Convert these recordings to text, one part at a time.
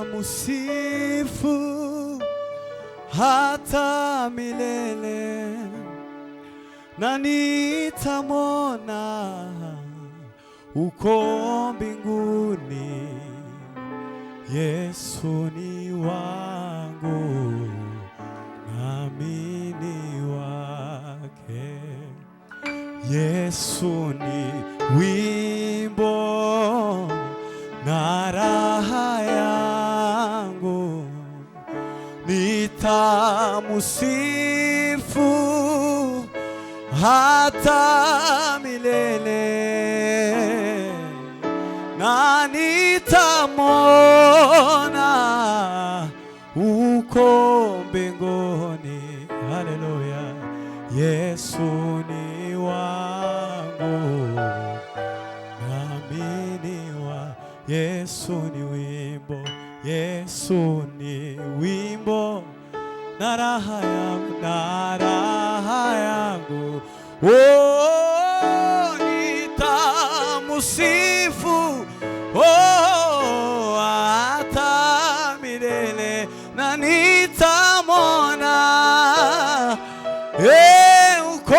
nitamsifu hata milele, na nitamwona uko mbinguni. Yesu ni wangu nami ni wake. Yesu ni wimbo na raha yangu, nitamusifu hata milele, na nitamwona uko mbinguni. Haleluya. Yesu ni wangu nami ni wa. Yesu ni wimbo, Yesu ni wimbo na raha yangu, na raha yangu. Oh, nitamusifu hata milele, na nitamwona uko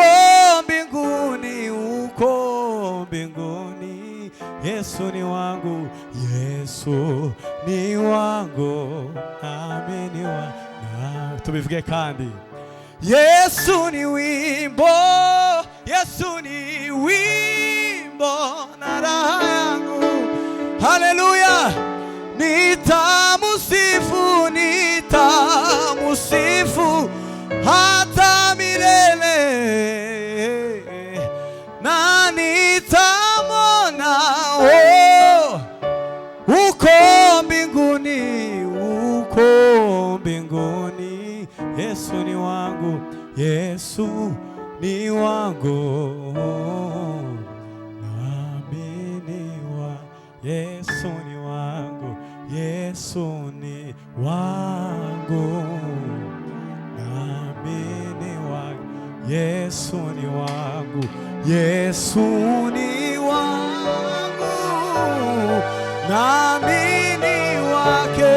mbinguni, uko mbinguni. Yesu ni wangu, Yesu ni wangu nami ni wa. Tubivuge kandi. Yesu ni wimbo, Yesu ni wimbo na raha yangu. Haleluya. Nitamusifu, nitamusifu hata milele, na nitamwona uko mbinguni, uko mbinguni. Yesu ni wangu, Yesu ni wangu nami ni wa. Yesu ni wangu, Yesu ni wangu nami ni wa. Yesu ni wangu, Yesu ni wangu nami ni wake.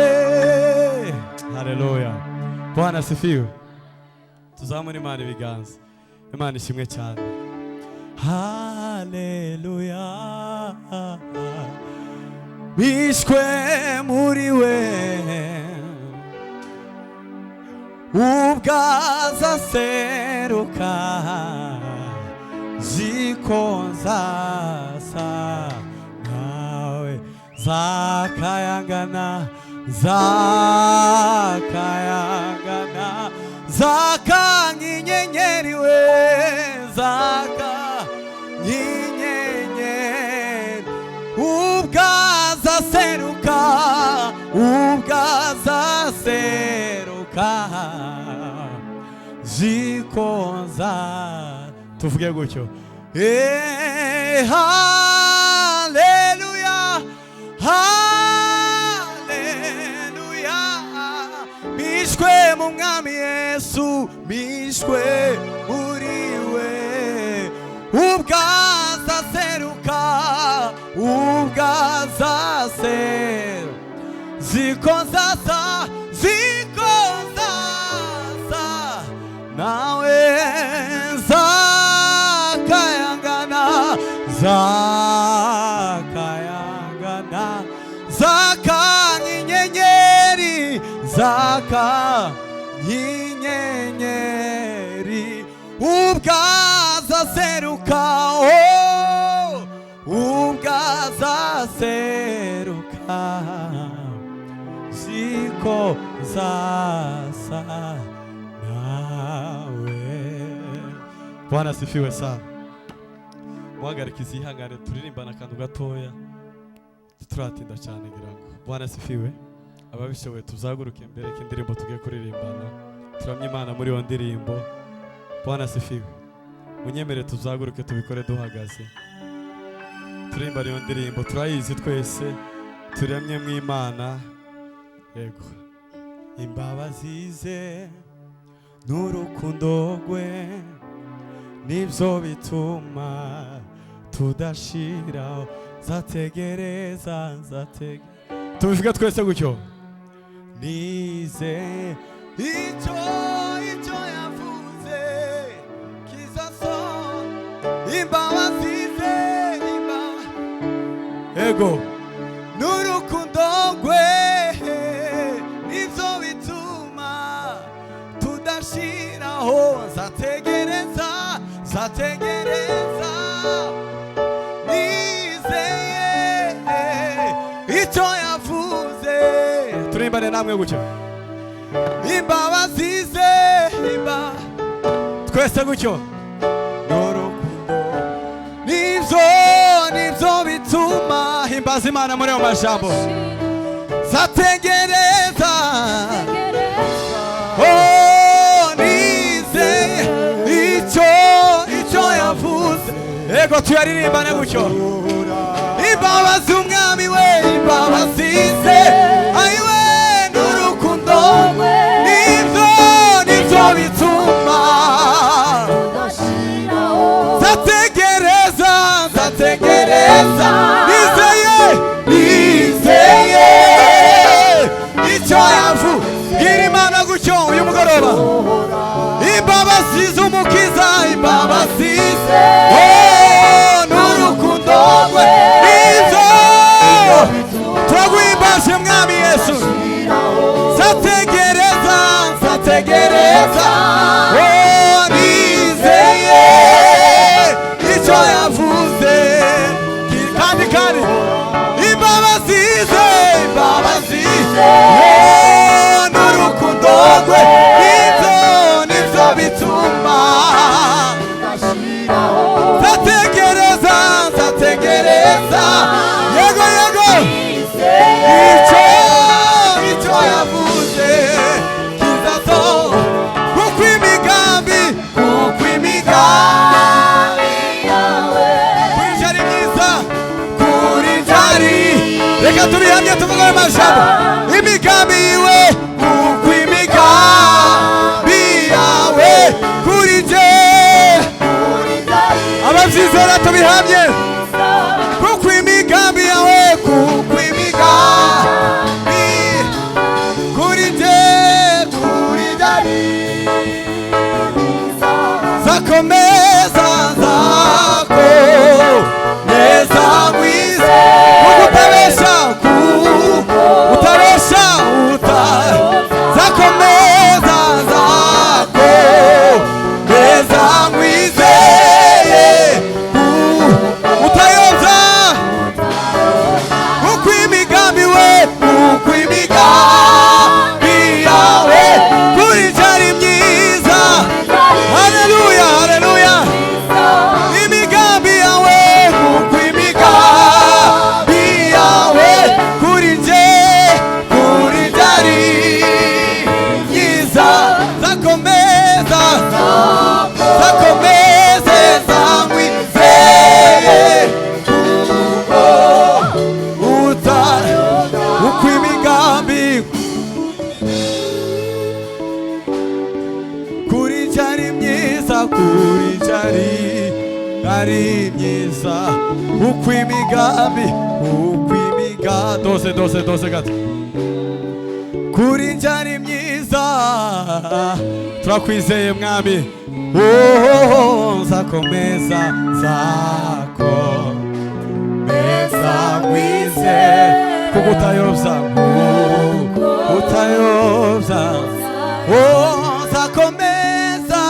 Haleluya. Bwana asifiwe. Tuzamure Imana ibiganza. Imana ishimwe cyane. Haleluya. Bishwe muri we ubwaza seruka, zikonzasa nawe zakayangana, zakayangana, zakanyinyenyeri we, zakanyinyenyeri. Ubwaza seruka, ubwaza seruka, zikonza. Tuvuge gutyo. Haleluya, haleluya. Bishwe mu mwami Yesu, bishwe muri we. Ubwaza seruka, ubwaza seruka, zikonzasa, zikonzasa nawe zakayangana, zakayangana, zakanyinyenyeri, zakanyinyenyeri. Ubwaza seruka, ubwaza seruka, zikonzasa nawe. Bwana asifiwe sana. Muhagarike izihangane turirimbana akantu gatoya, turatinda cyane ngira ngo. Bwana asifiwe. Ababishoboye tuzaguruke mbere k'indirimbo tugiye kuririmbana, turamye Imana muri iyo ndirimbo. Bwana asifiwe. Munyemere tuzaguruke tubikore duhagaze, turirimba iyo ndirimbo. Turayizi twese, turamye mu Imana. Yego. Imbabazi ze n'urukundo rwe nibyo bituma tudashira, zategereza, zategereza. Tubivuga twese gutyo. nizeye icyo yavuze kizasohora imbabazi ze ego n'urukundo rwe nibyo bituma tudashiraho nzategereza nizeye icyo yavuze turimbane namwe gutyo imbabazi ze twese gutyo n'urukundo nibyo bituma himbaza Imana muri ayo majambo nzategereza nizeye icyo yavuze ego tuyaririmbane gutyo imbabazi umwami we imbabazi ze ayiwe n'urukundo nibyo bituma nzategereza nizeye icyo yavuze gira Imana gutyo uyu mugoroba imbabazi z'umukiza imbabazi ze n'urukundo rwe nibyo turaguhimbaje mwami Yesu nzategereza nizeye icyo yavuze kandi imbabazi ze n'urukundo rwe nibyo bituma nzategereza yego icyo yavuze kizasohora kuko imigambi yawe kuri jari reka tubihamye tuvuge ayo majambo imigambi yiwe kuko imigambi yawe kuri je abavyizera tubihamye kuko imigambi yawe kuri je zakomeza mwize kukutabesha zakomeza mwize utayobya kuko imigambi we kuko imigambi yawe kuri jari myiza haleluya imigambi yawe kuko imigambi yawe kuri je kuri jari myiza zakomeza zamwizeye uko imigambi kuri jari myiza uko imigambi dose gato kuri jari myiza turakwizeye mwami nzakomeza mwize kuko utayobya nzakomeza